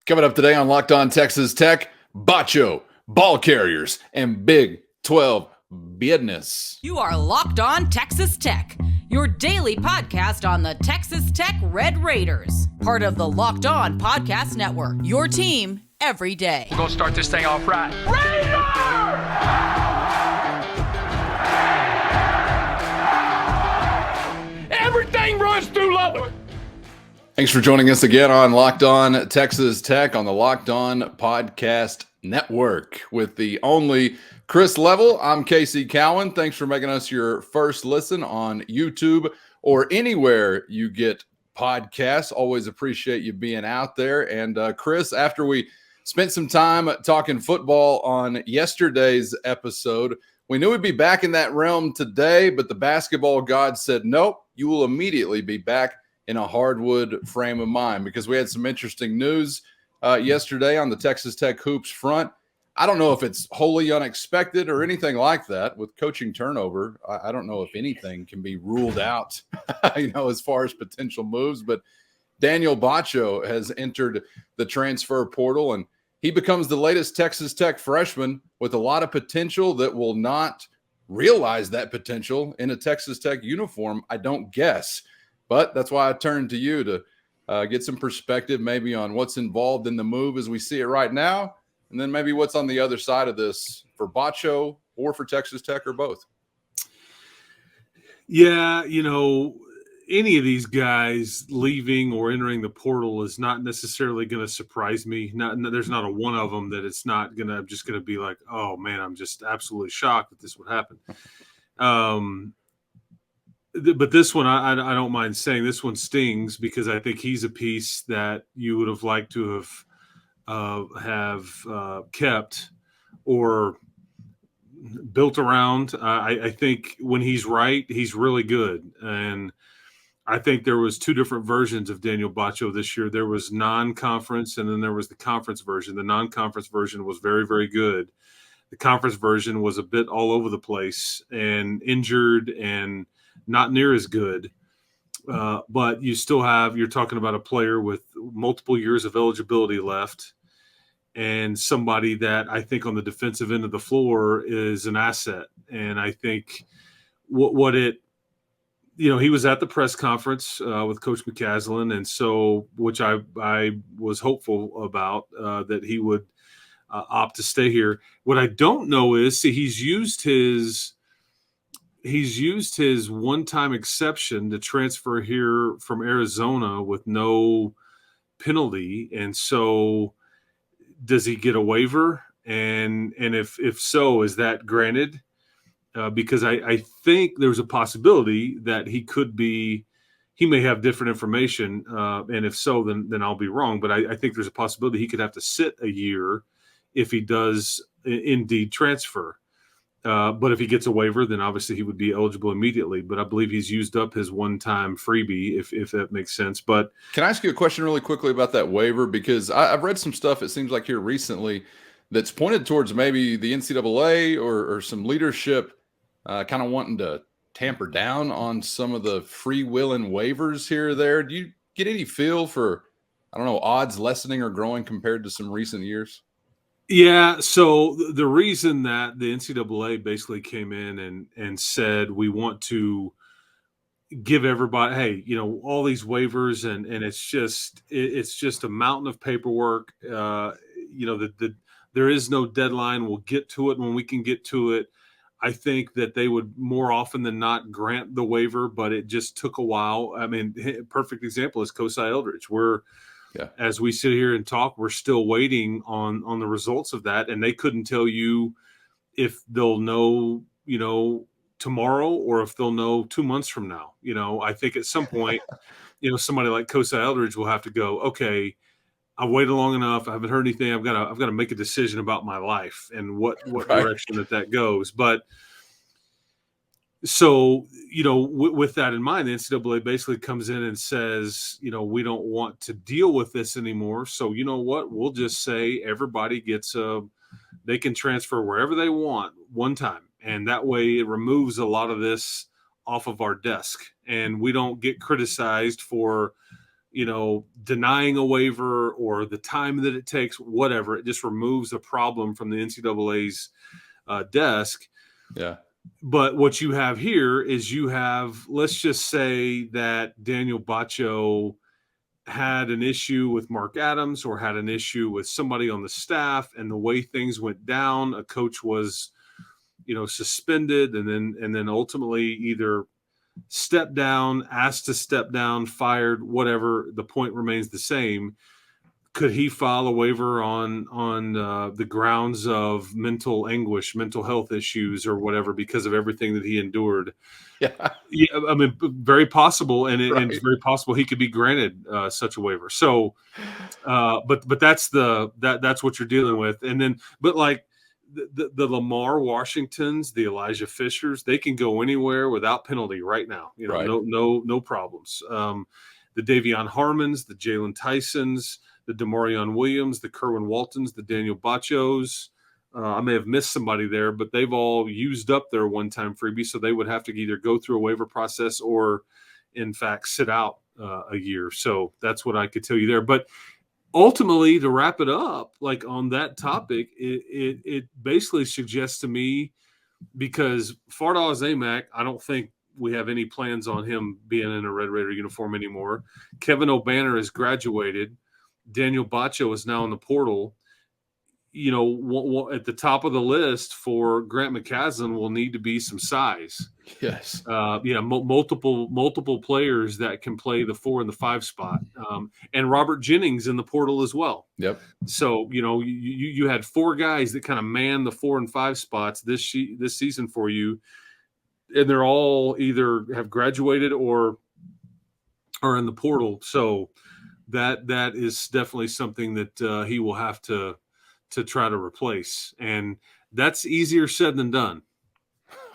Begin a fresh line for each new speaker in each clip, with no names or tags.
Coming up today on Locked On Texas Tech, Batcho, ball carriers, and Big 12 business.
You are Locked On Texas Tech, your daily podcast on the Texas Tech Red Raiders, part of the Locked On Podcast Network, your team every day.
We're going to start this thing off right. Raider! Everything runs through Lubbock.
Thanks for joining us again on Locked On Texas Tech on the Locked On Podcast Network with the only Chris Level. I'm Casey Cowan. Thanks for making us your first listen on YouTube or anywhere you get podcasts. Always appreciate you being out there. And Chris, after we spent some time talking football on yesterday's episode, we knew we'd be back in that realm today, but the basketball god said, nope, you will immediately be back in a hardwood frame of mind, because we had some interesting news yesterday on the Texas Tech hoops front. I don't know if it's wholly unexpected or anything like that. With coaching turnover, I don't know if anything can be ruled out, as far as potential moves. But Daniel Batcho has entered the transfer portal, and he becomes the latest Texas Tech freshman with a lot of potential that will not realize that potential in a Texas Tech uniform, I don't guess. But that's why I turned to you to get some perspective maybe on what's involved in the move as we see it right now, and then maybe what's on the other side of this for Batcho or for Texas Tech or both.
Yeah, any of these guys leaving or entering the portal is not necessarily going to surprise me. There's not a one of them that it's not going to be like, oh, man, I'm just absolutely shocked that this would happen. But this one, I don't mind saying this one stings, because I think he's a piece that you would have liked to have kept or built around. I think when he's right, he's really good. And I think there was two different versions of Daniel Batcho this year. There was non-conference, and then there was the conference version. The non-conference version was very, very good. The conference version was a bit all over the place and injured and not near as good, but you're talking about a player with multiple years of eligibility left, and somebody that I think on the defensive end of the floor is an asset. And I think he was at the press conference with Coach McCaslin, and so, which I was hopeful about, that he would opt to stay here. What I don't know is, he's used his one-time exception to transfer here from Arizona with no penalty. And so does he get a waiver? And if so, is that granted? Because I think there's a possibility that he may have different information. And if so, then I'll be wrong. But I think there's a possibility he could have to sit a year if he does indeed transfer. But if he gets a waiver, then obviously he would be eligible immediately. But I believe he's used up his one-time freebie, if that makes sense. But
can I ask you a question really quickly about that waiver? Because I've read some stuff, it seems like here recently, that's pointed towards maybe the NCAA or some leadership kind of wanting to tamper down on some of the free-willing waivers here or there. Do you get any feel for, odds lessening or growing compared to some recent years?
Yeah, so the reason that the NCAA basically came in and said we want to give everybody, hey, all these waivers, and it's just a mountain of paperwork. There is no deadline. We'll get to it when we can get to it. I think that they would more often than not grant the waiver, but it just took a while. I mean, a perfect example is Kosai Eldridge. As we sit here and talk, we're still waiting on the results of that, and they couldn't tell you if they'll know, tomorrow or if they'll know 2 months from now. I think at some point, somebody like Kosai Eldridge will have to go, okay, I've waited long enough. I haven't heard anything. I've got to make a decision about my life and what right. direction that goes. But so, with that in mind, the NCAA basically comes in and says, we don't want to deal with this anymore. So, you know what? We'll just say everybody they can transfer wherever they want one time. And that way it removes a lot of this off of our desk. And we don't get criticized for, denying a waiver or the time that it takes, whatever. It just removes a problem from the NCAA's desk.
Yeah.
But what you have here is let's just say that Daniel Batcho had an issue with Mark Adams or had an issue with somebody on the staff, and the way things went down, a coach was, suspended and then ultimately either stepped down, asked to step down, fired, whatever. The point remains the same. Could he file a waiver on the grounds of mental anguish, mental health issues, or whatever because of everything that he endured?
Yeah,
I mean, very possible, and
right.
it's very possible he could be granted such a waiver. So, but that's that's what you're dealing with, and then like the Lamar Washingtons, the Elijah Fishers, they can go anywhere without penalty right now.
Right.
No problems. The Davion Harmons, the Jalen Tysons, the Demarion Williams, the Kerwin Waltons, the Daniel Batchos. I may have missed somebody there, but they've all used up their one-time freebie, so they would have to either go through a waiver process or, in fact, sit out a year. So that's what I could tell you there. But ultimately, to wrap it up, like on that topic, it basically suggests to me, because Fardal Zamak, I don't think we have any plans on him being in a Red Raider uniform anymore. Kevin O'Banner has graduated. Daniel Batcho is now in the portal. At the top of the list for Grant McCaslin will need to be some size.
Yes.
Multiple players that can play the 4 and the 5 spot. And Robert Jennings in the portal as well.
Yep.
So, you had 4 guys that kind of man the 4 and 5 spots this season for you. And they're all either have graduated or are in the portal. So that is definitely something that he will have to try to replace. And that's easier said than done.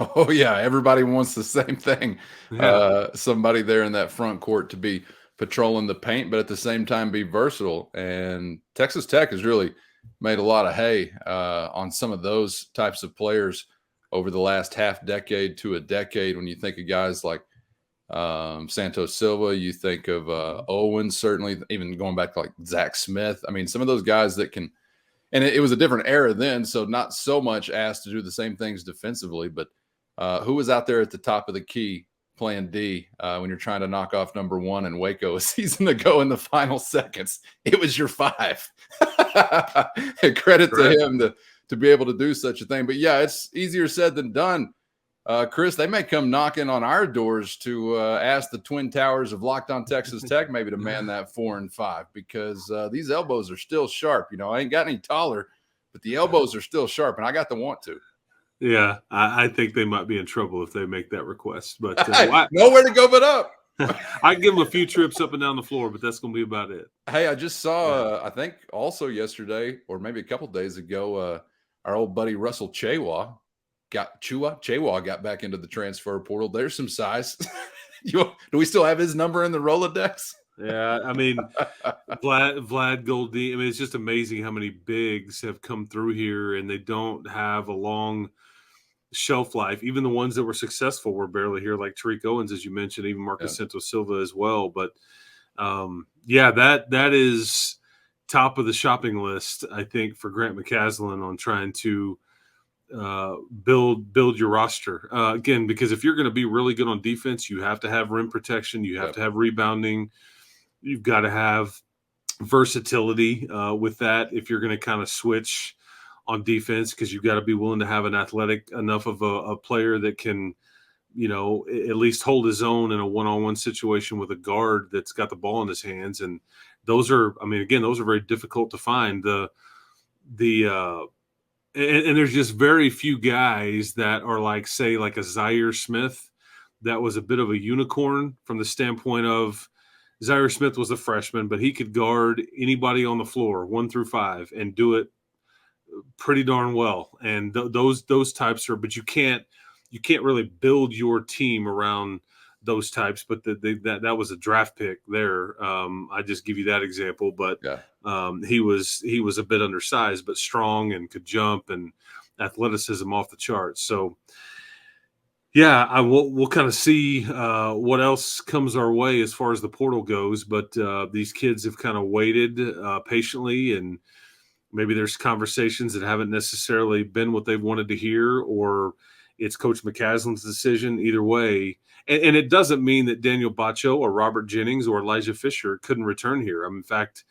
Oh, yeah. Everybody wants the same thing.
Yeah.
Somebody there in that front court to be patrolling the paint, but at the same time be versatile. And Texas Tech has really made a lot of hay on some of those types of players over the last half decade to a decade. When you think of guys like Santos Silva, you think of Owens, certainly, even going back to like Zach Smith. I mean, some of those guys that can, and it was a different era then, so not so much asked to do the same things defensively, but who was out there at the top of the key playing D when you're trying to knock off number 1 in Waco a season ago in the final seconds? It was your 5. Credit to him to be able to do such a thing. But yeah, it's easier said than done. Chris, they may come knocking on our doors to ask the Twin Towers of Locked On Texas Tech maybe to man that 4 and 5, because these elbows are still sharp. I ain't got any taller, but the elbows are still sharp, and I got the want to.
Yeah, I think they might be in trouble if they make that request. But
nowhere to go but up.
I give them a few trips up and down the floor, but that's going to be about it.
Hey, I just saw, I think also yesterday or maybe a couple days ago, our old buddy Russell Chewa got back into the transfer portal. There's some size. Do we still have his number in the Rolodex?
Yeah, I mean, Vlad Goldie. I mean, it's just amazing how many bigs have come through here, and they don't have a long shelf life. Even the ones that were successful were barely here, like Tariq Owens, as you mentioned, even Marcus Santos Silva as well. But that is top of the shopping list, I think, for Grant McCaslin on trying to build your roster again, because if you're going to be really good on defense, you have to have rim protection, you have to have rebounding, you've got to have versatility with that if you're going to kind of switch on defense, because you've got to be willing to have an athletic enough of a player that can, at least hold his own in a one-on-one situation with a guard that's got the ball in his hands. And those are very difficult to find. And there's just very few guys that are like a Zaire Smith that was a bit of a unicorn from the standpoint of Zaire Smith was a freshman, but he could guard anybody on the floor 1 through 5 and do it pretty darn well. And those types are, but you can't really build your team around those types. But that was a draft pick there. I just give you that example, but he was a bit undersized, but strong and could jump and athleticism off the charts. So Yeah, we'll kind of see what else comes our way as far as the portal goes. But these kids have kind of waited patiently, and maybe there's conversations that haven't necessarily been what they wanted to hear, or it's Coach McCaslin's decision. Either way, and it doesn't mean that Daniel Batcho or Robert Jennings or Elijah Fisher couldn't return here. In fact,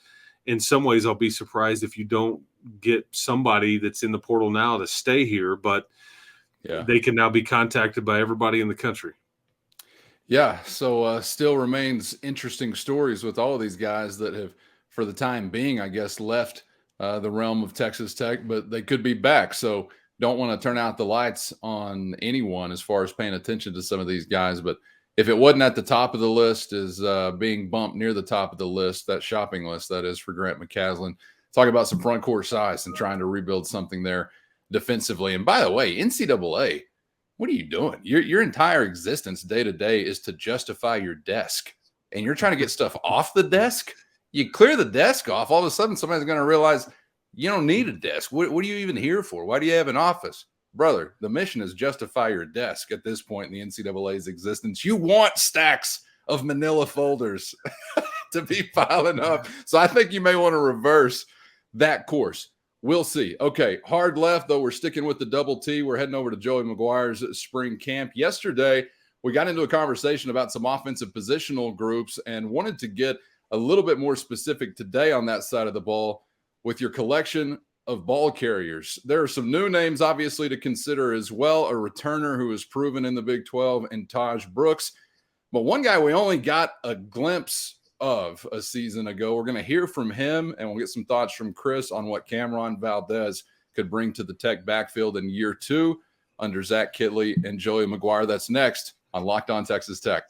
in some ways, I'll be surprised if you don't get somebody that's in the portal now to stay here. But
Yeah.
they can now be contacted by everybody in the country.
Yeah. So still remains interesting stories with all of these guys that have, for the time being, I guess, left the realm of Texas Tech, but they could be back. So don't want to turn out the lights on anyone as far as paying attention to some of these guys. But if it wasn't at the top of the list, is being bumped near the top of the list, that shopping list, that is, for Grant McCaslin. Talk about some front court size and trying to rebuild something there defensively. And by the way, NCAA, what are you doing? Your entire existence day to day is to justify your desk, and you're trying to get stuff off the desk. You clear the desk off, all of a sudden somebody's going to realize you don't need a desk. What are you even here for? Why do you have an office? Brother, the mission is justify your desk at this point in the NCAA's existence. You want stacks of manila folders to be piling up. So I think you may want to reverse that course. We'll see. Okay, hard left, though. We're sticking with the double T. We're heading over to Joey McGuire's spring camp. Yesterday, we got into a conversation about some offensive positional groups and wanted to get a little bit more specific today on that side of the ball with your collection of ball carriers. There are some new names, obviously, to consider as well. A returner who is proven in the Big 12 and Taj Brooks. But one guy we only got a glimpse of a season ago. We're going to hear from him, and we'll get some thoughts from Chris on what Cameron Valdez could bring to the Tech backfield in year 2 under Zach Kittley and Joey McGuire. That's next on Locked On Texas Tech.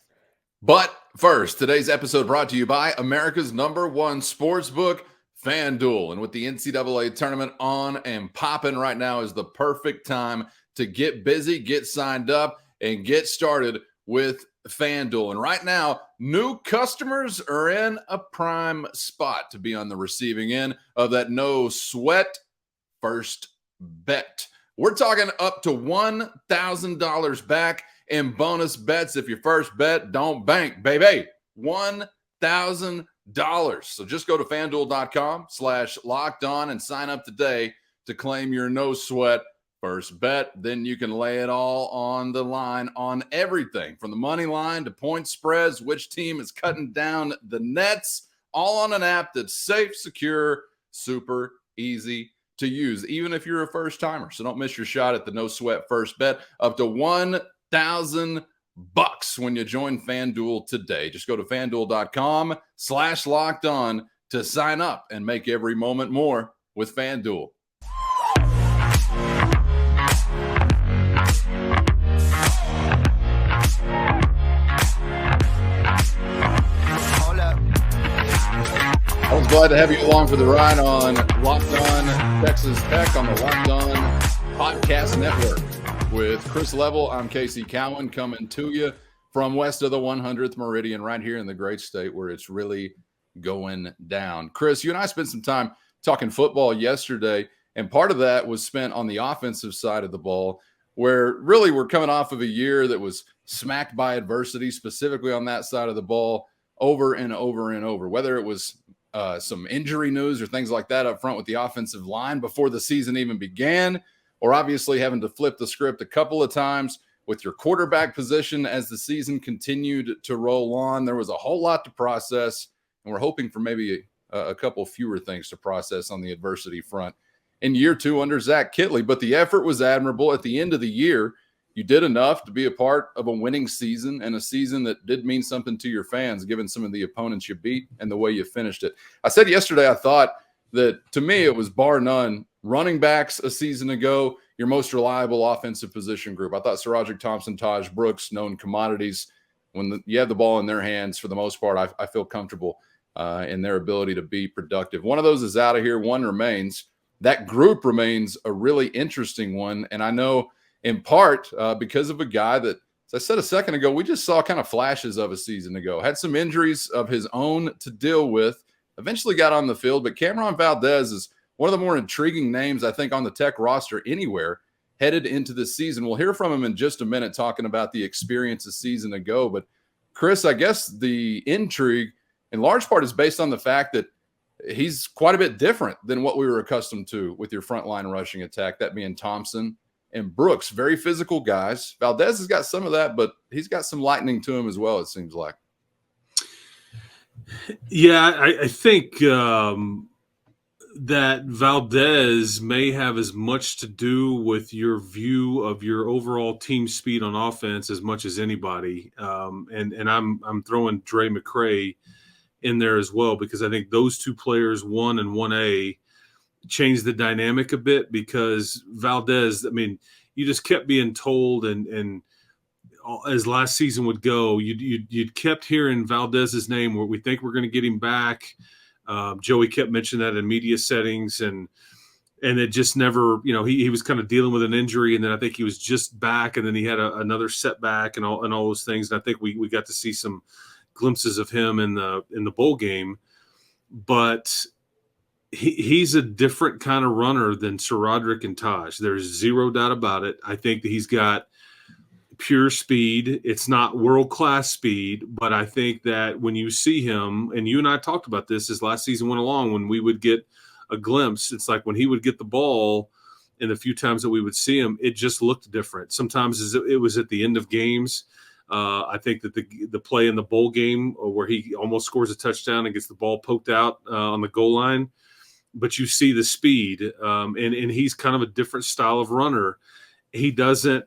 But first, today's episode brought to you by America's #1 sportsbook, FanDuel. And with the NCAA tournament on and popping right now is the perfect time to get busy, get signed up, and get started with FanDuel. And right now, new customers are in a prime spot to be on the receiving end of that no sweat first bet. We're talking up to $1,000 back in bonus bets if your first bet don't bank, baby. $1,000. So just go to FanDuel.com/lockedon and sign up today to claim your no sweat first bet. Then you can lay it all on the line on everything from the money line to point spreads, which team is cutting down the nets, all on an app that's safe, secure, super easy to use, even if you're a first timer. So don't miss your shot at the no sweat first bet up to $1,000 when you join FanDuel today. Just go to FanDuel.com/lockedon to sign up and make every moment more with FanDuel. I was glad to have you along for the ride on Locked On Texas Tech on the Locked On Podcast Network. With Chris Level, I'm Casey Cowan coming to you from west of the 100th Meridian right here in the great state where it's really going down. Chris, you and I spent some time talking football yesterday, and part of that was spent on the offensive side of the ball, where really we're coming off of a year that was smacked by adversity, specifically on that side of the ball, over and over and over, whether it was some injury news or things like that up front with the offensive line before the season even began, or obviously having to flip the script a couple of times with your quarterback position as the season continued to roll on. There was a whole lot to process, and we're hoping for maybe a couple fewer things to process on the adversity front in year 2 under Zach Kittley. But the effort was admirable. At the end of the year, you did enough to be a part of a winning season, and a season that did mean something to your fans, given some of the opponents you beat and the way you finished it. I said yesterday, I thought that, to me, it was bar none, running backs a season ago, your most reliable offensive position group. I thought Sarajic Thompson, Taj Brooks, known commodities. When you have the ball in their hands, for the most part, I feel comfortable in their ability to be productive. One of those is out of here. One remains. That group remains a really interesting one, and I know in part because of a guy that, as I said a second ago, we just saw kind of flashes of a season ago. Had some injuries of his own to deal with, eventually got on the field, but Cameron Valdez is one of the more intriguing names, I think, on the Tech roster anywhere, headed into the season. We'll hear from him in just a minute, talking about the experience a season ago. But Chris, I guess the intrigue in large part is based on the fact that he's quite a bit different than what we were accustomed to with your frontline rushing attack, that being Thompson and Brooks. Very physical guys. Valdez has got some of that, but he's got some lightning to him as well, it seems like.
Yeah, I think that Valdez may have as much to do with your view of your overall team speed on offense as much as anybody. And I'm throwing Dre McCray in there as well, because I think those two players, 1 and 1A, changed the dynamic a bit, because Valdez, I mean, you just kept being told, and as last season would go, you'd kept hearing Valdez's name, where we think we're going to get him back. Joey kept mentioning that in media settings, and it just never, he was kind of dealing with an injury, and then I think he was just back, and then he had another setback and all those things. And I think we got to see some glimpses of him in the bowl game, but he's a different kind of runner than SaRodorick and Taj. There's zero doubt about it. I think that he's got pure speed. It's not world-class speed, but I think that when you see him, and you and I talked about this as last season went along, when we would get a glimpse, it's like when he would get the ball and the few times that we would see him, it just looked different. Sometimes it was at the end of games. I think that the play in the bowl game where he almost scores a touchdown and gets the ball poked out on the goal line, but you see the speed, and he's kind of a different style of runner. He doesn't,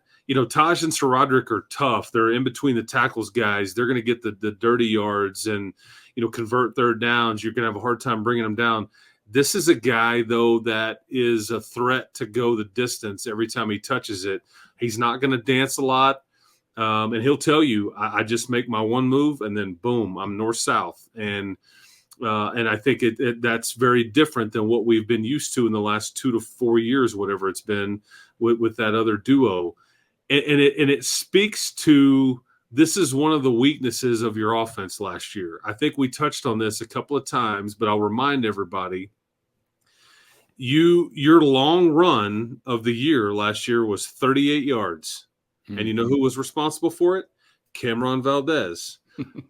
Taj and SaRodorick are tough. They're in between the tackles guys. They're going to get the dirty yards and, convert third downs. You're going to have a hard time bringing them down. This is a guy, though, that is a threat to go the distance every time he touches it. He's not going to dance a lot. And he'll tell you, I just make my one move and then boom, I'm north-south. And I think that's very different than what we've been used to in the last 2 to 4 years, whatever it's been with that other duo. And it speaks to, this is one of the weaknesses of your offense last year. I think we touched on this a couple of times, but I'll remind everybody, your long run of the year last year was 38 yards. Mm-hmm. And you know who was responsible for it? Cameron Valdez.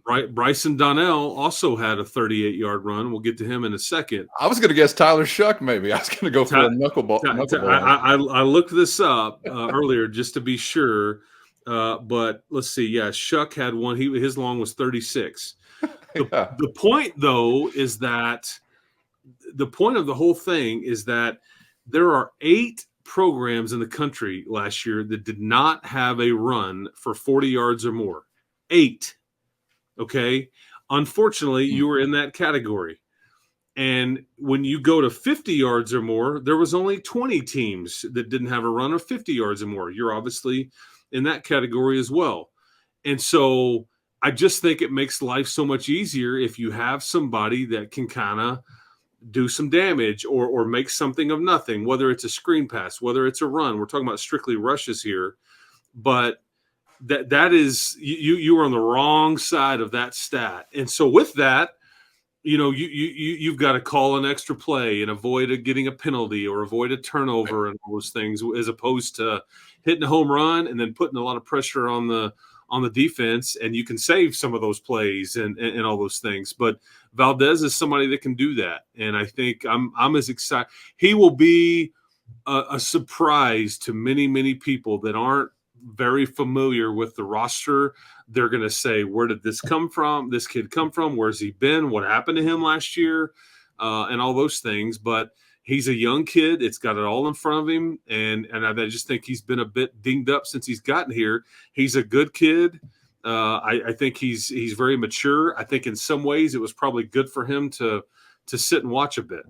Right, Bryson Donnell also had a 38-yard run. We'll get to him in a second.
I was going to guess Tyler Shuck, maybe. I was going to go for a knuckleball.
I looked this up earlier just to be sure, but let's see. Yeah, Shuck had one. His long was 36. The point, though, is that the point of the whole thing is that there are 8 programs in the country last year that did not have a run for 40 yards or more. 8. Okay. Unfortunately, you were in that category. And when you go to 50 yards or more, there was only 20 teams that didn't have a run of 50 yards or more. You're obviously in that category as well. And so I just think it makes life so much easier if you have somebody that can kind of do some damage or make something of nothing, whether it's a screen pass, whether it's a run. We're talking about strictly rushes here, but that is, you were on the wrong side of that stat. And so with that, you've got to call an extra play and avoid getting a penalty or avoid a turnover and all those things, as opposed to hitting a home run and then putting a lot of pressure on the defense, and you can save some of those plays and all those things. But Valdez is somebody that can do that. And I think I'm as excited. He will be a surprise to many, many people that aren't very familiar with the roster. They're going to say, where did this come from? This kid come from? Where's he been? What happened to him last year? And all those things. But he's a young kid. It's got it all in front of him. And I just think he's been a bit dinged up since he's gotten here. He's a good kid. I think he's very mature. I think in some ways it was probably good for him to sit and watch a bit.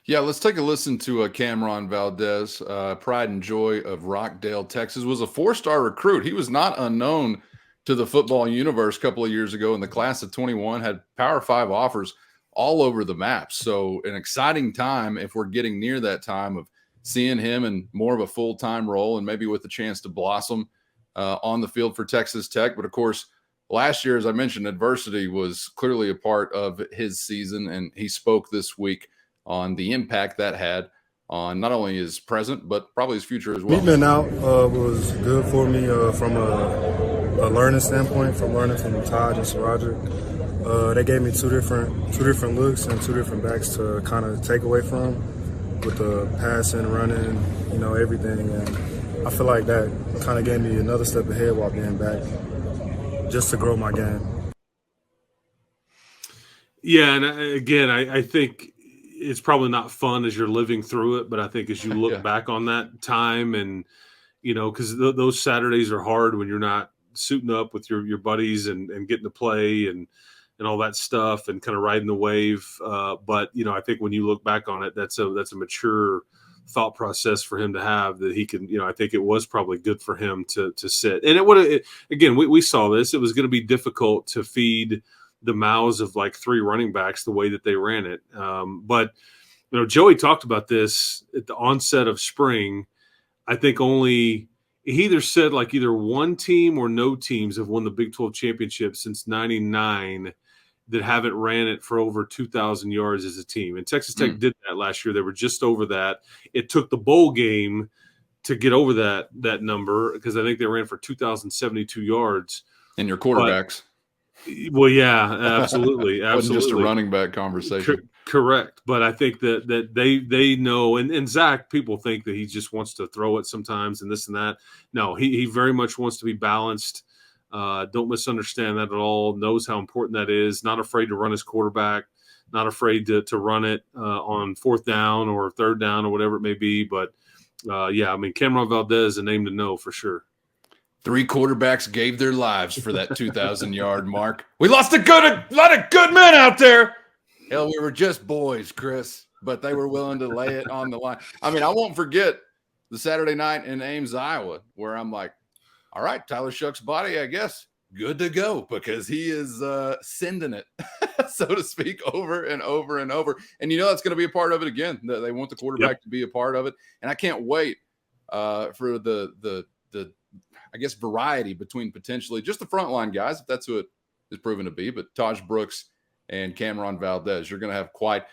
Yeah, let's take a listen to Cameron Valdez, pride and joy of Rockdale, Texas. Was a 4-star recruit. He was not unknown to the football universe a couple of years ago in the class of 21, had Power 5 offers all over the map. So an exciting time if we're getting near that time of seeing him in more of a full-time role and maybe with a chance to blossom on the field for Texas Tech. But, of course, last year, as I mentioned, adversity was clearly a part of his season, and he spoke this week on the impact that had on not only his present, but probably his future as well.
Being out was good for me from a learning standpoint, from learning from Taj and Saradric. They gave me two different looks and two different backs to kind of take away from with the passing, running, everything. And I feel like that kind of gave me another step ahead while being back, just to grow my game.
Yeah, and again, I think it's probably not fun as you're living through it, but I think as you look back on that time and, because those Saturdays are hard when you're not suiting up with your buddies and getting to play and all that stuff and kind of riding the wave. But, I think when you look back on it, that's a mature thought process for him to have that he can, I think it was probably good for him to sit. And it would, again, we saw this. It was going to be difficult to feed the mouths of like three running backs the way that they ran it. But, Joey talked about this at the onset of spring. I think he either said like either one team or no teams have won the Big 12 championship since 99 that haven't ran it for over 2,000 yards as a team. And Texas Tech did that last year. They were just over that. It took the bowl game to get over that number because I think they ran for 2,072 yards.
And your quarterbacks.
Well, yeah, absolutely.
It wasn't just a running back conversation.
Correct. But I think that they know, and Zach, people think that he just wants to throw it sometimes and this and that. No, he very much wants to be balanced. Don't misunderstand that at all. Knows how important that is. Not afraid to run his quarterback. Not afraid to run it on fourth down or third down or whatever it may be. But, Cameron Valdez is a name to know for sure.
3 quarterbacks gave their lives for that 2,000-yard mark. We lost a lot of good men out there. Hell, we were just boys, Chris, but they were willing to lay it on the line. I won't forget the Saturday night in Ames, Iowa, where I'm like, all right, Tyler Shuck's body, I guess, good to go because he is sending it, so to speak, over and over and over. And that's going to be a part of it again. They want the quarterback to be a part of it. And I can't wait for the I guess, variety between potentially just the frontline guys, if that's who it is proven to be, but Taj Brooks and Cameron Valdez. You're going to have quite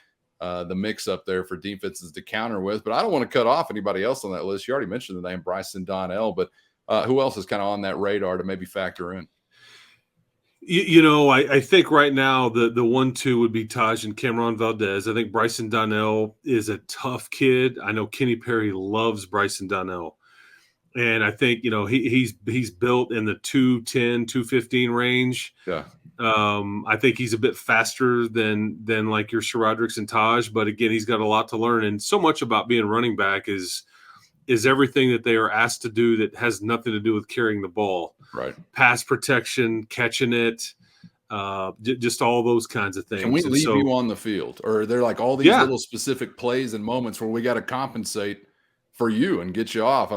the mix up there for defenses to counter with. But I don't want to cut off anybody else on that list. You already mentioned the name Bryson Donnell, but who else is kind of on that radar to maybe factor in?
I think right now the 1-2 would be Taj and Cameron Valdez. I think Bryson Donnell is a tough kid. I know Kenny Perry loves Bryson Donnell. And I think, he's built in the 210, 215 range.
Yeah.
I think he's a bit faster than like your Saradrics and Taj, but again, he's got a lot to learn. And so much about being running back is everything that they are asked to do that has nothing to do with carrying the ball.
Right.
Pass protection, catching it, just all those kinds of things.
Can we leave you on the field? Or are there like all these little specific plays and moments where we got to compensate for you and get you off?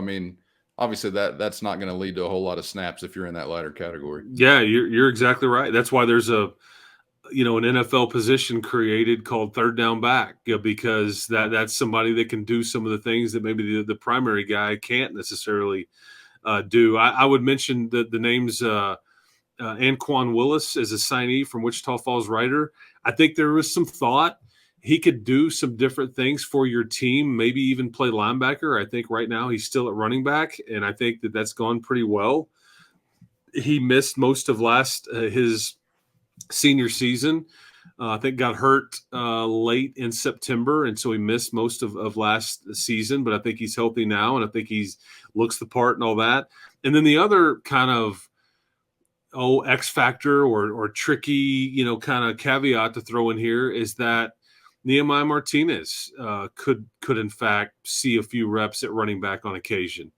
Obviously, that's not going to lead to a whole lot of snaps if you're in that latter category.
Yeah, you're exactly right. That's why there's an NFL position created called third down back, because that's somebody that can do some of the things that maybe the primary guy can't necessarily do. I would mention the names Anquan Willis as a signee from Wichita Falls Rider. I think there was some thought he could do some different things for your team, maybe even play linebacker. I think right now he's still at running back, and I think that's gone pretty well. He missed most of his senior season. I think got hurt late in September, and so he missed most of last season, but I think he's healthy now, and I think he's looks the part and all that. And then the other kind of X factor or tricky, kind of caveat to throw in here is that Nehemiah Martinez could in fact see a few reps at running back on occasion.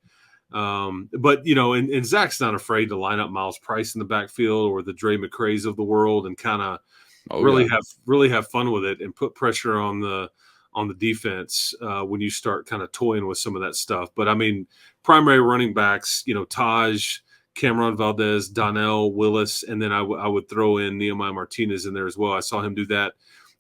But, and Zach's not afraid to line up Miles Price in the backfield or the Dre McCrays of the world and kind of really have fun with it and put pressure on the defense when you start kind of toying with some of that stuff. But primary running backs, Taj, Cameron Valdez, Donnell, Willis, and then I would throw in Nehemiah Martinez in there as well. I saw him do that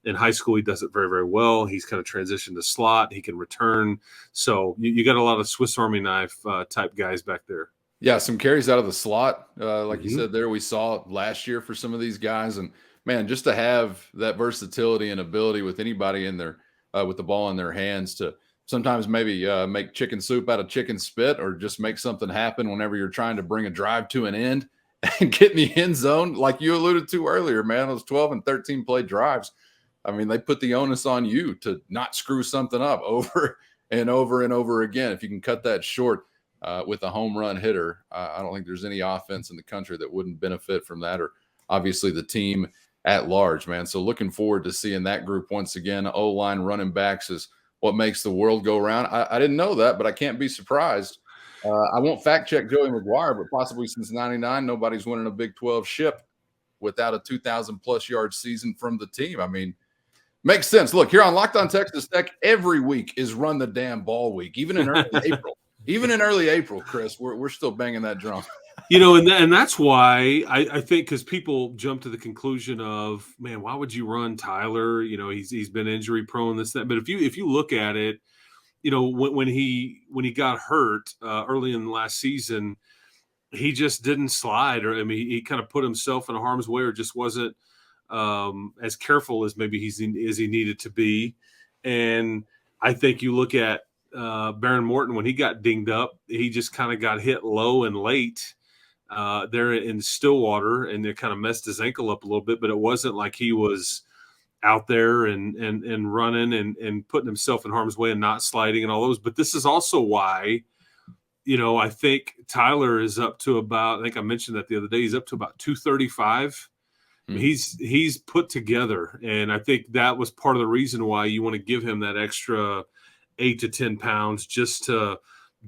in high school. He does it very, very well. He's kind of transitioned to slot. He can return. So you got a lot of Swiss Army knife type guys back there.
Yeah, some carries out of the slot. Like you said there, we saw last year for some of these guys. And, man, just to have that versatility and ability with anybody in their with the ball in their hands to sometimes maybe make chicken soup out of chicken spit, or just make something happen whenever you're trying to bring a drive to an end and get in the end zone. Like you alluded to earlier, man, those 12 and 13 play drives. I mean, they put the onus on you to not screw something up over and over and over again. If you can cut that short with a home run hitter, I don't think there's any offense in the country that wouldn't benefit from that, or obviously the team at large, man. So looking forward to seeing that group once again. O-line, running backs is what makes the world go round. I didn't know that, but I can't be surprised. I won't fact check Joey McGuire, but possibly since '99, nobody's winning a Big 12 ship without a 2,000-plus yard season from the team. I mean, makes sense. Look, here on Locked On Texas Tech, every week is Run the Damn Ball Week, even in early April. Even in early April, Chris, we're still banging that drum.
And that's why I think, because people jump to the conclusion of, man, why would you run Tyler? He's been injury prone, this, that. But if you look at it, when he got hurt early in the last season, he just didn't slide, or he kind of put himself in harm's way, or just wasn't as careful as maybe as he needed to be. And I think you look at Baron Morton, when he got dinged up, he just kind of got hit low and late there in Stillwater, and it kind of messed his ankle up a little bit. But it wasn't like he was out there and running and putting himself in harm's way and not sliding and all those. But this is also why, I think Tyler is up to about, I think I mentioned that the other day, he's up to about 235. He's put together, and I think that was part of the reason why you want to give him that extra 8 to 10 pounds just to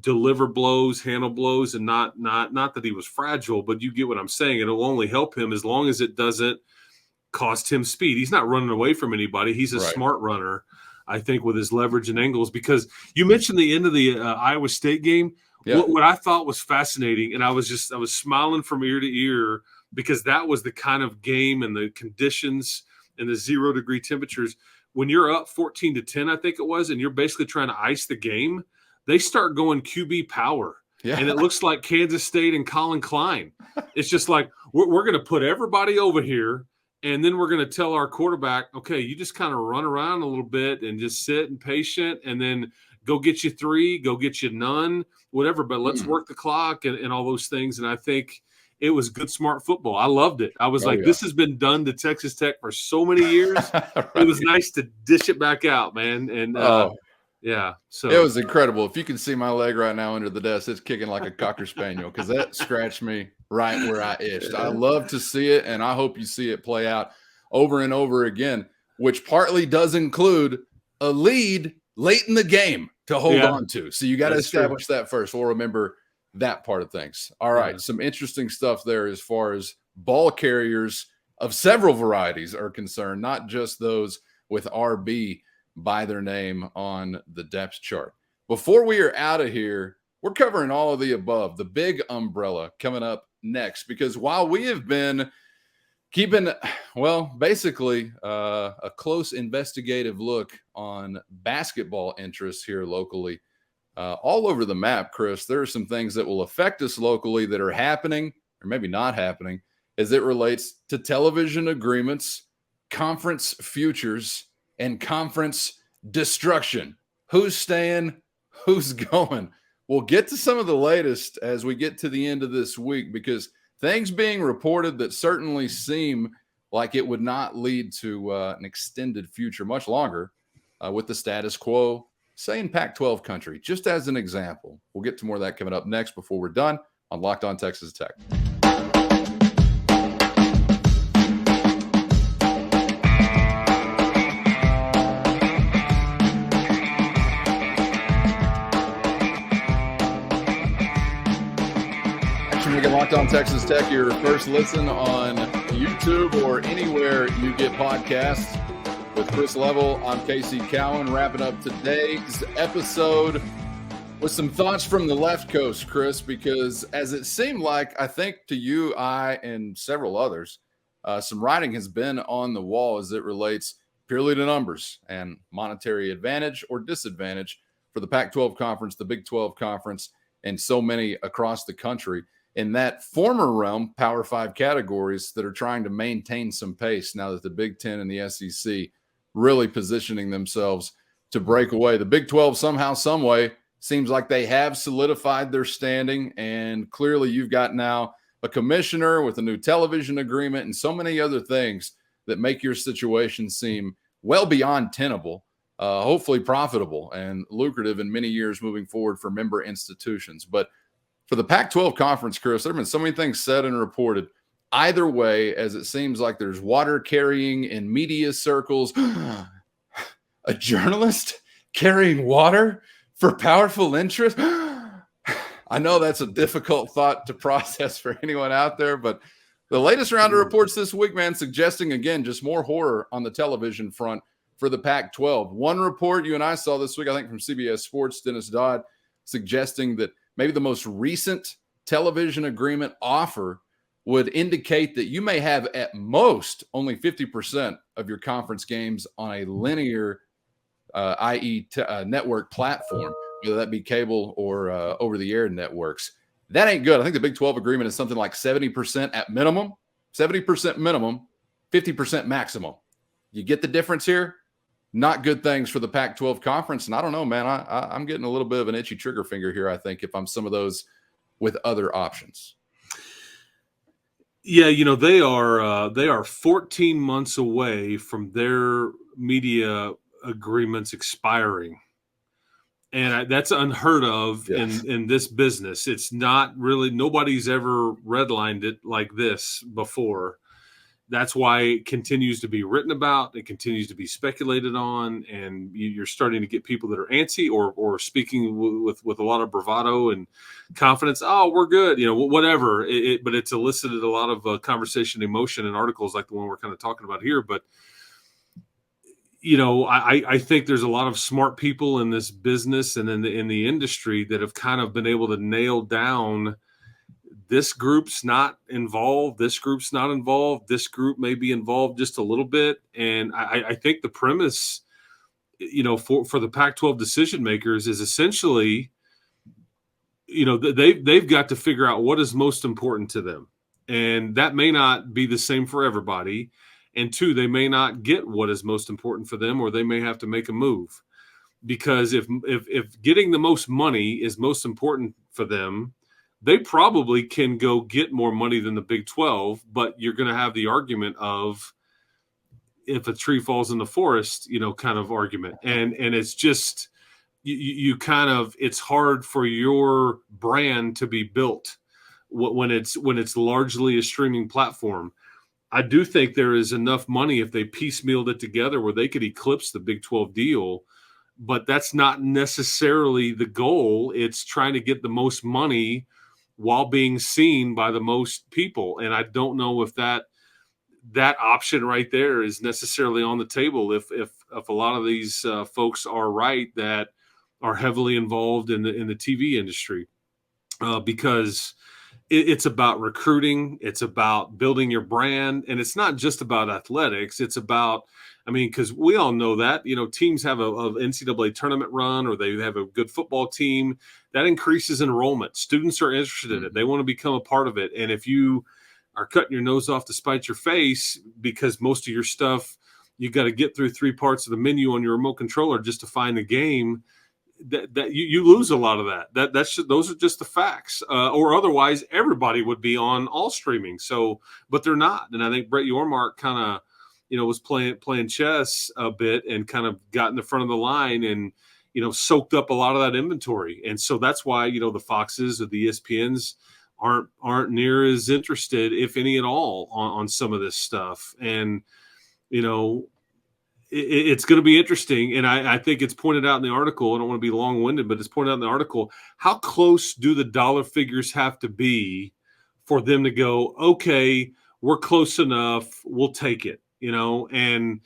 deliver blows, handle blows, and not that he was fragile, but you get what I'm saying. It'll only help him as long as it doesn't cost him speed. He's not running away from anybody. He's a smart runner, I think, with his leverage and angles. Because you mentioned the end of the Iowa State game. Yeah. What I thought was fascinating, and I was smiling from ear to ear, because that was the kind of game and the conditions and the 0-degree temperatures. When you're up 14-10, I think it was, and you're basically trying to ice the game, they start going QB power. Yeah. And it looks like Kansas State and Colin Klein. It's just like, we're going to put everybody over here, and then we're going to tell our quarterback, okay, you just kind of run around a little bit and just sit and patient, and then go get you 3, go get you none, whatever. But let's work the clock and all those things. And I think it was good, smart football. I loved it. I was this has been done to Texas Tech for so many years. Right. It was nice to dish it back out, man. And yeah, so
it was incredible. If you can see my leg right now under the desk, it's kicking like a Cocker Spaniel, because that scratched me right where I itched. I love to see it, and I hope you see it play out over and over again, which partly does include a lead late in the game to hold on to. So you got to establish that first. We'll remember that part of things. All right. Some interesting stuff there as far as ball carriers of several varieties are concerned, not just those with RB by their name on the depth chart. Before we are out of here, we're covering all of the above, the big umbrella coming up next, because while we have been keeping, basically a close investigative look on basketball interests here locally, all over the map, Chris, there are some things that will affect us locally that are happening, or maybe not happening, as it relates to television agreements, conference futures, and conference destruction. Who's staying? Who's going? We'll get to some of the latest as we get to the end of this week, because things being reported that certainly seem like it would not lead to an extended future much longer with the status quo, say in Pac-12 country, just as an example. We'll get to more of that coming up next before we're done on Locked On Texas Tech. Locked On Texas Tech, your first listen on YouTube or anywhere you get podcasts. With Chris Level, I'm Casey Cowan, wrapping up today's episode with some thoughts from the left coast, Chris, because as it seemed like, I think to you, I, and several others, some writing has been on the wall as it relates purely to numbers and monetary advantage or disadvantage for the Pac-12 conference, the Big 12 conference, and so many across the country in that former realm, Power 5 categories that are trying to maintain some pace now that the Big 10 and the SEC really positioning themselves to break away. The Big 12 somehow, some way, seems like they have solidified their standing, and clearly you've got now a commissioner with a new television agreement and so many other things that make your situation seem well beyond tenable, hopefully profitable and lucrative in many years moving forward for member institutions. But for the Pac-12 conference, Chris, there have been so many things said and reported. Either way, as it seems like there's water carrying in media circles, a journalist carrying water for powerful interest. I know that's a difficult thought to process for anyone out there, but the latest round of reports this week, man, suggesting, again, just more horror on the television front for the Pac-12. One report you and I saw this week, I think from CBS Sports, Dennis Dodd, suggesting that maybe the most recent television agreement offer would indicate that you may have at most only 50% of your conference games on a linear, i.e. network platform, whether that be cable or over-the-air networks. That ain't good. I think the Big 12 agreement is something like 70% at minimum, 70% minimum, 50% maximum. You get the difference here? Not good things for the Pac-12 conference. And I don't know, man, I'm getting a little bit of an itchy trigger finger here, I think, if I'm some of those with other options.
Yeah, they are 14 months away from their media agreements expiring. And that's unheard of in this business. It's not really, nobody's ever redlined it like this before. That's why it continues to be written about. It continues to be speculated on. And you're starting to get people that are antsy or speaking with a lot of bravado and confidence. Oh, we're good. Whatever. But it's elicited a lot of conversation, emotion, and articles like the one we're kind of talking about here. But I think there's a lot of smart people in this business and in the industry that have kind of been able to nail down this group's not involved, this group's not involved, this group may be involved just a little bit. And I think the premise, for the Pac-12 decision makers is essentially, they've got to figure out what is most important to them. And that may not be the same for everybody. And two, they may not get what is most important for them, or they may have to make a move. Because if getting the most money is most important for them, they probably can go get more money than the Big 12, but you're going to have the argument of if a tree falls in the forest, kind of argument. And it's just, you kind of, it's hard for your brand to be built when it's largely a streaming platform. I do think there is enough money if they piecemealed it together where they could eclipse the Big 12 deal, but that's not necessarily the goal. It's trying to get the most money while being seen by the most people. And I don't know if that option right there is necessarily on the table if a lot of these folks are right that are heavily involved in the TV industry, because it's about recruiting, it's about building your brand, and it's not just about athletics. It's about, because we all know that, teams have a NCAA tournament run, or they have a good football team that increases enrollment. Students are interested in it. They want to become a part of it. And if you are cutting your nose off to spite your face because most of your stuff, you got to get through 3 parts of the menu on your remote controller just to find the game, that you lose a lot of that. Those are just the facts. Or otherwise, everybody would be on all streaming. So, but they're not. And I think Brett Yormark kind of, was playing chess a bit and kind of got in the front of the line and, soaked up a lot of that inventory. And so that's why, the Foxes or the ESPNs aren't near as interested, if any at all, on some of this stuff. And, it's going to be interesting. And I think it's pointed out in the article. I don't want to be long-winded, but it's pointed out in the article. How close do the dollar figures have to be for them to go, okay, we're close enough, we'll take it, And,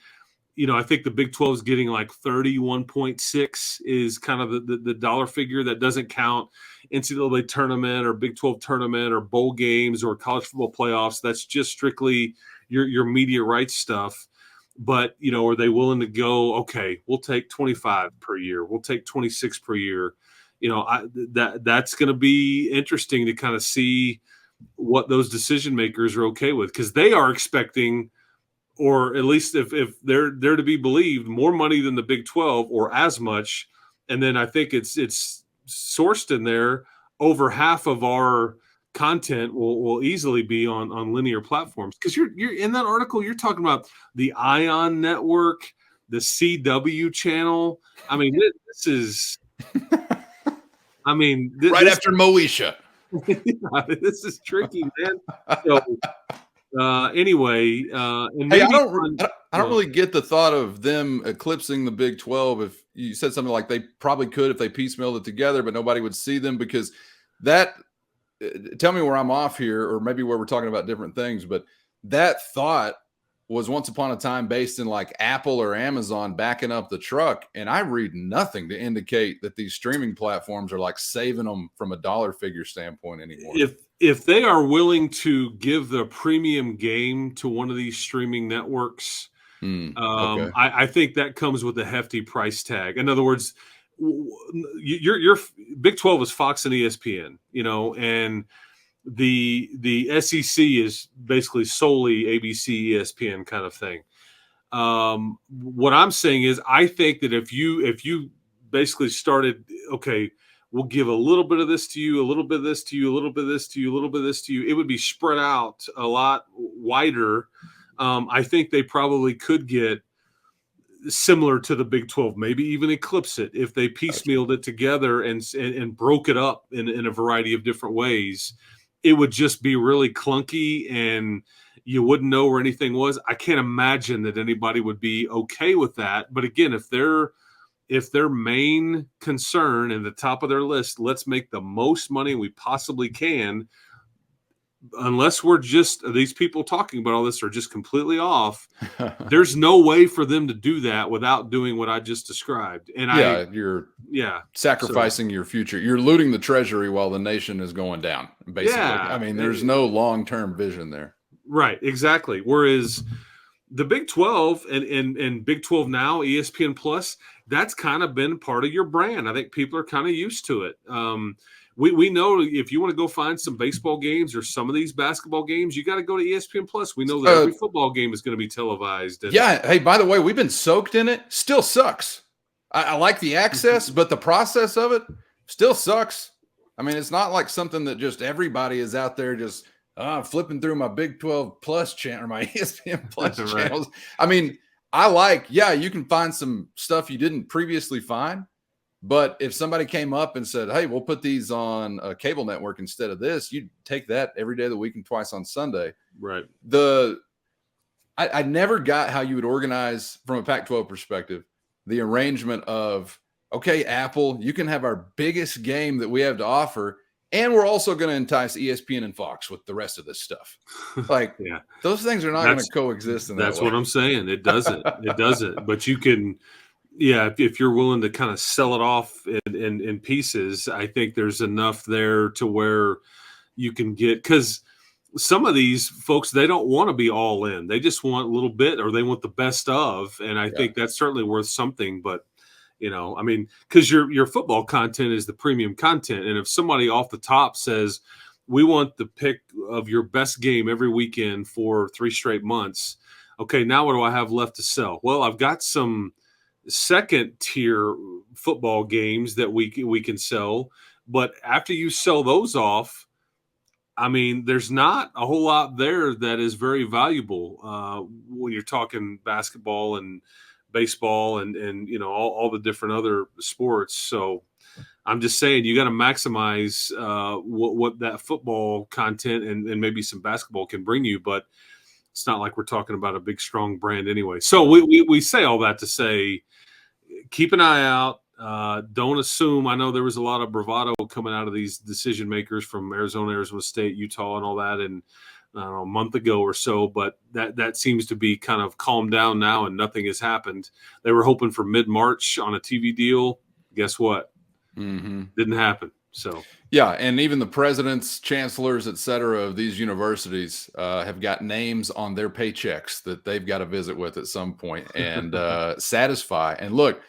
I think the Big 12 is getting like 31.6 is kind of the dollar figure. That doesn't count NCAA tournament or Big 12 tournament or bowl games or college football playoffs. That's just strictly your media rights stuff. But, are they willing to go, okay, we'll take 25 per year. We'll take 26 per year. That's going to be interesting to kind of see what those decision makers are okay with, because they are expecting or at least if they're to be believed, more money than the Big 12 or as much. And then I think it's sourced in there. Over half of our content will easily be on linear platforms, because you're in that article. You're talking about the Ion Network, the CW channel. I mean, this is. I mean,
right after Moesha.
This is tricky, man. So anyway, and
Hey,
maybe
I don't really get the thought of them eclipsing the Big 12. If you said something like they probably could if they piecemealed it together, but nobody would see them, because that. Tell me where I'm off here, or maybe where we're talking about different things, but that thought was once upon a time based in like Apple or Amazon backing up the truck. And I read nothing to indicate that these streaming platforms are like saving them from a dollar figure standpoint anymore.
If they are willing to give the premium game to one of these streaming networks,
okay.
I think that comes with a hefty price tag. In other words, your Big 12 is Fox and ESPN, and the SEC is basically solely ABC, ESPN kind of thing. What I'm saying is, I think that if you basically started, okay, we'll give a little bit of this to you, a little bit of this to you, a little bit of this to you, a little bit of this to you, it would be spread out a lot wider. I think they probably could get similar to the Big 12, maybe even eclipse it if they piecemealed it together and broke it up in a variety of different ways. It would just be really clunky and you wouldn't know where anything was. I can't imagine that anybody would be okay with that. But again, if their main concern and the top of their list, let's make the most money we possibly can, unless we're just, these people talking about all this are just completely off, there's no way for them to do that without doing what I just described. And
you're sacrificing your future. You're looting the treasury while the nation is going down, basically.
Yeah,
I mean, there's no long-term vision there.
Right, exactly. Whereas the Big 12 and Big 12 now, ESPN Plus, that's kind of been part of your brand. I think people are kind of used to it. We know if you want to go find some baseball games or some of these basketball games, you got to go to ESPN Plus. We know that every football game is going to be televised.
Hey, by the way, we've been soaked in it. Still sucks. I like the access, but the process of it still sucks. I mean, it's not like something that just everybody is out there just flipping through my Big 12 Plus channel or my ESPN Plus
Right.
channels. I mean, you can find some stuff you didn't previously find. But if somebody came up and said, hey, we'll put these on a cable network instead of this, you'd take that every day of the week and twice on Sunday.
Right.
I never got how you would organize, from a Pac-12 perspective, the arrangement of, okay, Apple, you can have our biggest game that we have to offer, and we're also going to entice ESPN and Fox with the rest of this stuff. Like, those things are not going to coexist in that way.
That's what I'm saying. It doesn't. It doesn't. But you can... Yeah, if you're willing to kind of sell it off in pieces, I think there's enough there to where you can get, because some of these folks, they don't want to be all in. They just want a little bit, or they want the best of. And I think that's certainly worth something. But, I mean, because your football content is the premium content. And if somebody off the top says, we want the pick of your best game every weekend for 3 straight months. Okay, now what do I have left to sell? Well, I've got some second tier football games that we can sell, but after you sell those off, I mean, there's not a whole lot there that is very valuable when you're talking basketball and baseball and all the different other sports. So I'm just saying, you got to maximize what that football content and maybe some basketball can bring you, but it's not like we're talking about a big, strong brand anyway. So we say all that to say, keep an eye out. Don't assume. I know there was a lot of bravado coming out of these decision makers from Arizona State, Utah, and all that, and a month ago or so. But that seems to be kind of calmed down now, and nothing has happened. They were hoping for mid-March on a TV deal. Guess what? Didn't happen. So
and even the presidents, chancellors, et cetera, of these universities have got names on their paychecks that they've got to visit with at some point and satisfy. And look,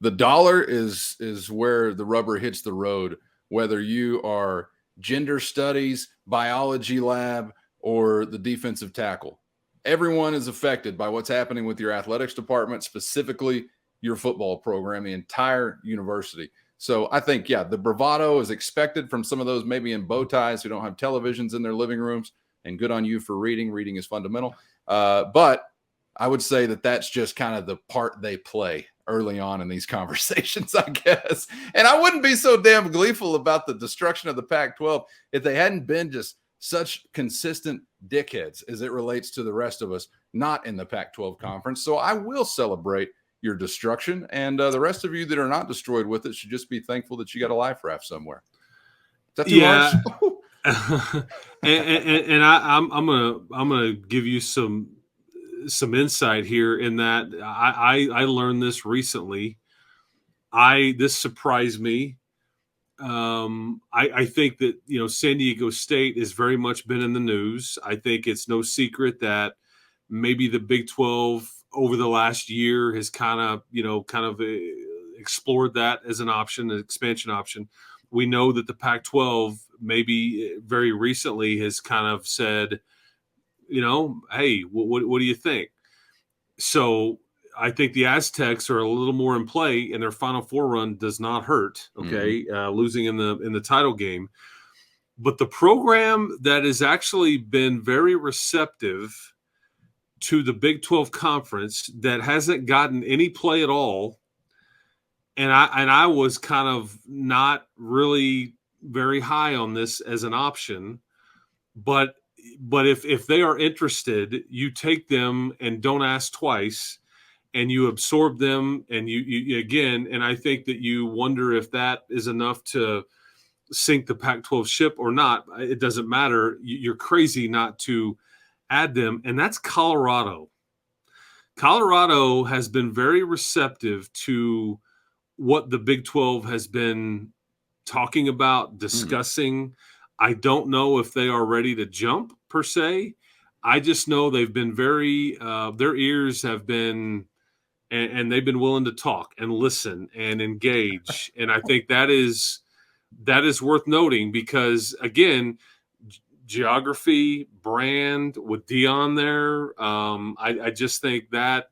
the dollar is where the rubber hits the road, whether you are gender studies, biology lab, or the defensive tackle. everyone is affected by what's happening with your athletics department, specifically your football program, the entire university. So I think, yeah, the bravado is expected from some of those maybe in bow ties who don't have televisions in their living rooms, and good on you for reading. Reading is fundamental. But I would say that that's just kind of the part they play early on in these conversations, I guess. And I wouldn't be so damn gleeful about the destruction of the Pac-12 if they hadn't been just such consistent dickheads as it relates to the rest of us not in the Pac-12 conference. So I will celebrate your destruction, and the rest of you that are not destroyed with it should just be thankful that you got a life raft somewhere. Is that too harsh?
and I'm gonna give you some insight here in that I learned this recently. This surprised me. I think that, San Diego State has very much been in the news. I think it's no secret that maybe the Big 12 over the last year has kind of explored that as an option, an expansion option. We know that the Pac-12 maybe very recently has kind of said, hey, what do you think? So I think the Aztecs are a little more in play, and their Final Four run does not hurt. Okay, losing in the title game, but the program that has actually been very receptive to the Big 12 conference that hasn't gotten any play at all, and I was kind of not really very high on this as an option, but if they are interested, you take them and don't ask twice, and you absorb them, and you again, and I think that you wonder if that is enough to sink the Pac-12 ship or not. It doesn't matter. You're crazy not to add them, and that's Colorado. Colorado has been very receptive to what the Big 12 has been talking about, discussing. I don't know if they are ready to jump per se. I just know they've been very their ears have been, and they've been willing to talk and listen and engage. And I think that is worth noting because, again, geography, brand with Dion there. I just think that,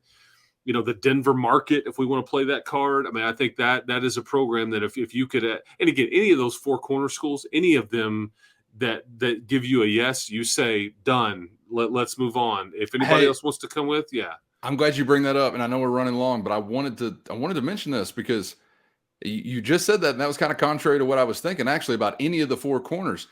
the Denver market, if we want to play that card, I mean, I think that is a program that if you could, and again, any of those four corner schools, any of them that give you a yes, you say, done, let's move on. If anybody else wants to come with, yeah.
I'm glad you bring that up, and I know we're running long, but I wanted to mention this because you just said that, and that was kind of contrary to what I was thinking, actually, about any of the four corners.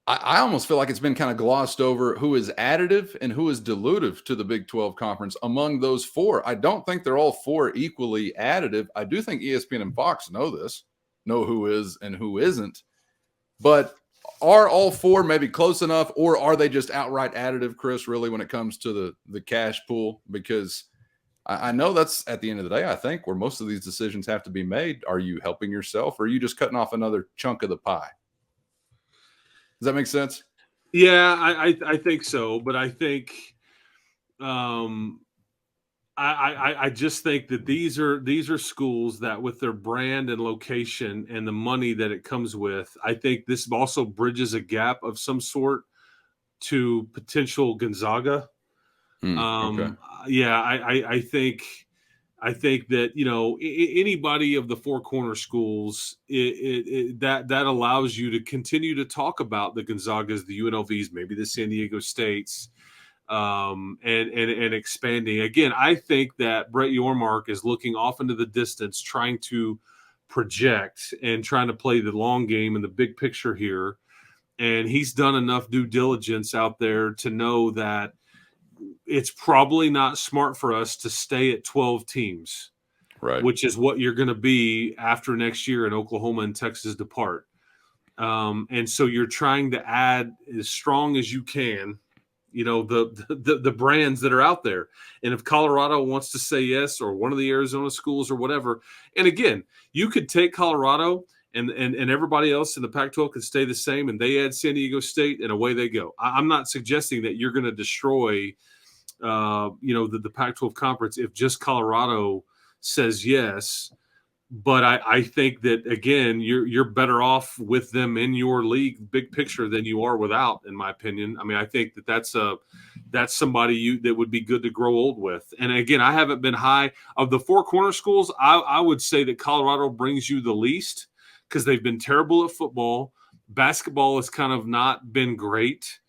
I almost feel like it's been kind of glossed over who is additive and who is dilutive to the Big 12 conference among those four. I don't think they're all four equally additive. I do think ESPN and Fox know who is and who isn't. But are all four maybe close enough, or are they just outright additive, Chris, really, when it comes to the cash pool? Because I know that's, at the end of the day, I think, where most of these decisions have to be made. Are you helping yourself, or are you just cutting off another chunk of the pie? Does that make sense?
Yeah, I think so. But I think I just think that these are schools that, with their brand and location and the money that it comes with, I think this also bridges a gap of some sort to potential Gonzaga.
Okay.
Yeah, I think that, anybody of the four corner schools, that allows you to continue to talk about the Gonzagas, the UNLVs, maybe the San Diego States, and expanding. Again, I think that Brett Yormark is looking off into the distance, trying to project and trying to play the long game and the big picture here. And he's done enough due diligence out there to know that it's probably not smart for us to stay at 12 teams,
right? Which
is what you're going to be after next year and Oklahoma and Texas depart. And so you're trying to add as strong as you can, the brands that are out there. And if Colorado wants to say yes, or one of the Arizona schools or whatever, and again, you could take Colorado and everybody else in the Pac-12 could stay the same, and they add San Diego State, and away they go. I'm not suggesting that you're going to destroy the Pac-12 conference if just Colorado says yes, But I think that, again, you're better off with them in your league, big picture, than you are without, in my opinion. I mean, I think that's somebody that would be good to grow old with. And again, I haven't been high of the four corner schools. I would say that Colorado brings you the least because they've been terrible at football. Basketball has kind of not been great.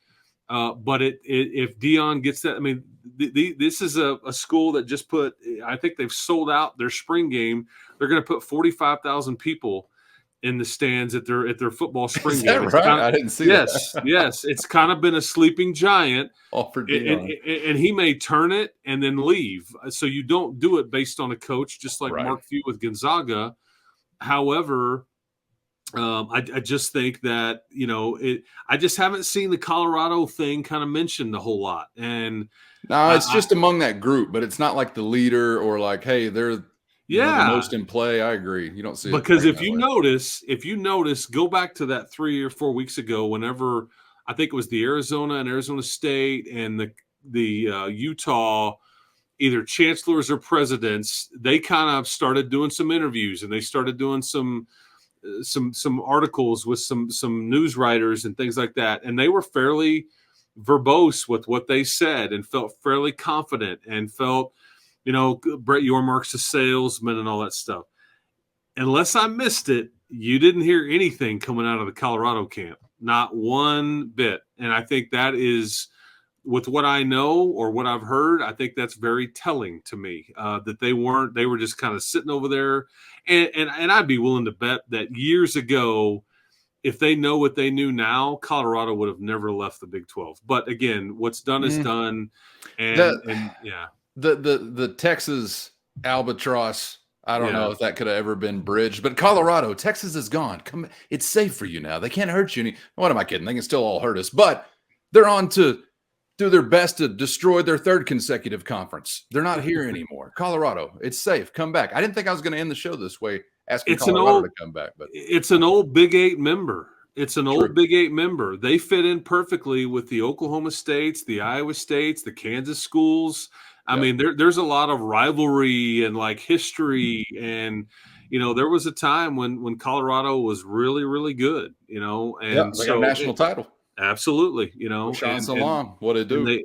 But if Dion gets that, I mean, this is a school that just put, I think they've sold out their spring game. They're going to put 45,000 people in the stands at their football spring game.
Right? I didn't see that.
Yes. It's kind of been a sleeping giant.
All for Dion.
And he may turn it and then leave. So you don't do it based on a coach, just like
Right.
Mark Few with Gonzaga. However, I just think that, I just haven't seen the Colorado thing kind of mentioned a whole lot. And
no, it's just among that group, but it's not like the leader or like, hey, they're the most in play. I agree. You don't see it
because if
you
notice, go back to that 3 or 4 weeks ago, whenever I think it was the Arizona and Arizona State and the Utah, either chancellors or presidents, they kind of started doing some interviews and they started doing some articles with some news writers and things like that. And they were fairly verbose with what they said and felt fairly confident and felt, Brett Yormark's a salesman and all that stuff. Unless I missed it, you didn't hear anything coming out of the Colorado camp, not one bit. And I think that is, with what I know or what I've heard, I think that's very telling to me, that they were just kind of sitting over there. And I'd be willing to bet that years ago, if they know what they knew now, Colorado would have never left the Big 12. But again, what's done is done.
The Texas albatross, I don't know if that could have ever been bridged, but Colorado, Texas is gone. Come, it's safe for you now. They can't hurt you. What am I kidding? They can still all hurt us, but they're on to do their best to destroy their third consecutive conference. They're not here anymore. Colorado, it's safe. Come back. I didn't think I was going to end the show this way, asking Colorado to come back, but
it's an old Big 8 member. It's an old Big 8 member. They fit in perfectly with the Oklahoma States, the Iowa States, the Kansas schools. I mean, there's a lot of rivalry and like history. And, there was a time when Colorado was really, really good, and
they got a national title.
Absolutely.
Sean Salam, what it do?
They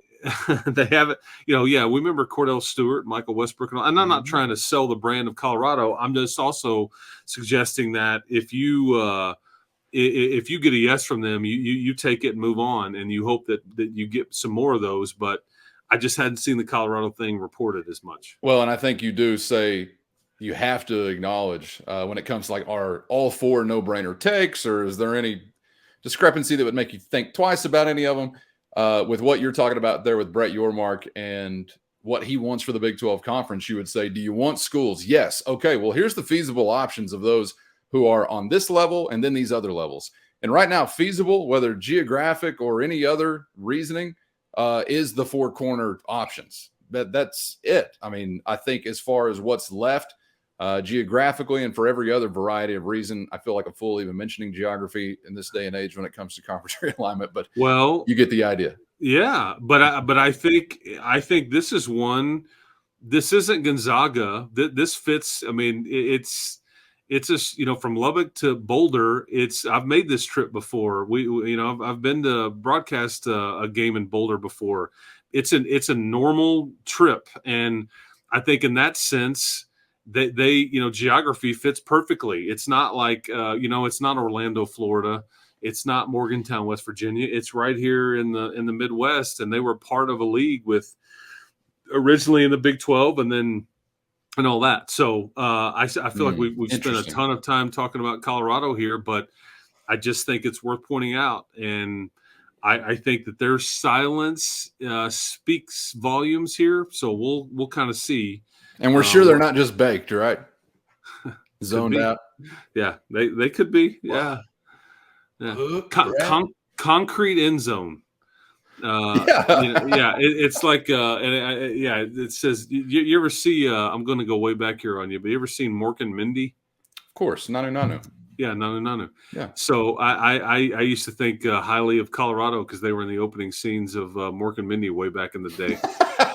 have it, we remember Cordell Stewart, Michael Westbrook. And I'm not trying to sell the brand of Colorado. I'm just also suggesting that if you get a yes from them, you take it and move on. And you hope that you get some more of those. But I just hadn't seen the Colorado thing reported as much.
Well, and I think you do say you have to acknowledge when it comes to like, are all four no-brainer takes, or is there any discrepancy that would make you think twice about any of them? With what you're talking about there with Brett Yormark and what he wants for the Big 12 conference, you would say, do you want schools? Yes. Okay, well, here's the feasible options of those who are on this level and then these other levels. And right now, feasible, whether geographic or any other reasoning, is the four corner options. That's it. I mean, I think as far as what's left geographically and for every other variety of reason, I feel like a fool even mentioning geography in this day and age when it comes to conference realignment. But you get the idea. Yeah,
but I think this is one. This isn't Gonzaga. This fits. I mean, it's just from Lubbock to Boulder. I've made this trip before. I've been to broadcast a game in Boulder before. It's a normal trip, and I think in that sense, they geography fits perfectly. It's not like it's not Orlando, Florida. It's not Morgantown, West Virginia. It's right here in the Midwest, and they were part of a league with originally in the Big 12, and all that. So I feel like we've spent a ton of time talking about Colorado here, but I just think it's worth pointing out, and I think that their silence speaks volumes here. So we'll kind of see.
And we're sure they're not just baked, right? Zoned out.
Yeah, they could be. Yeah. Concrete end zone. It's like it says you ever see I'm going to go way back here on you, but you ever seen Mork and Mindy?
Of course, Nanu.
Yeah, Nanu.
Yeah.
So I used to think highly of Colorado because they were in the opening scenes of Mork and Mindy way back in the day.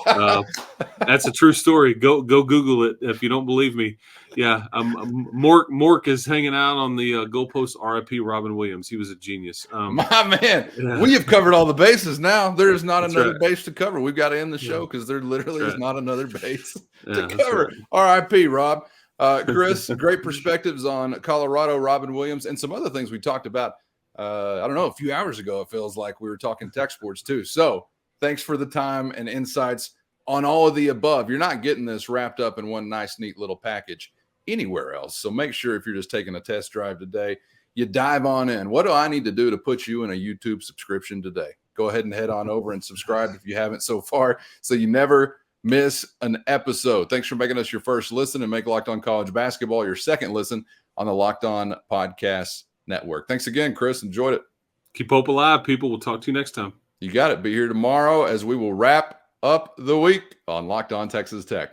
That's a true story. Go Google it if you don't believe me. Yeah, Mork is hanging out on the goalpost. R.I.P. Robin Williams. He was a genius.
My man,
Yeah.
we have covered all the bases now. There is not
That's
another
right.
base to cover. We've got to end the show
Yeah.
because there literally
That's
is
right.
not another base to
Yeah, that's
cover.
right.
R.I.P. Rob. Chris, great perspectives on Colorado, Robin Williams, and some other things we talked about. I don't know, a few hours ago, it feels like we were talking tech sports too. So thanks for the time and insights on all of the above. You're not getting this wrapped up in one nice, neat little package anywhere else. So make sure if you're just taking a test drive today, you dive on in. What do I need to do to put you in a YouTube subscription today? Go ahead and head on over and subscribe if you haven't so far, so you never miss an episode. Thanks for making us your first listen, and make Locked On College Basketball your second listen on the Locked On Podcast Network. Thanks again, Chris. Enjoyed it.
Keep hope alive, people. We'll talk to you next time.
You got it. Be here tomorrow as we will wrap up the week on Locked On Texas Tech.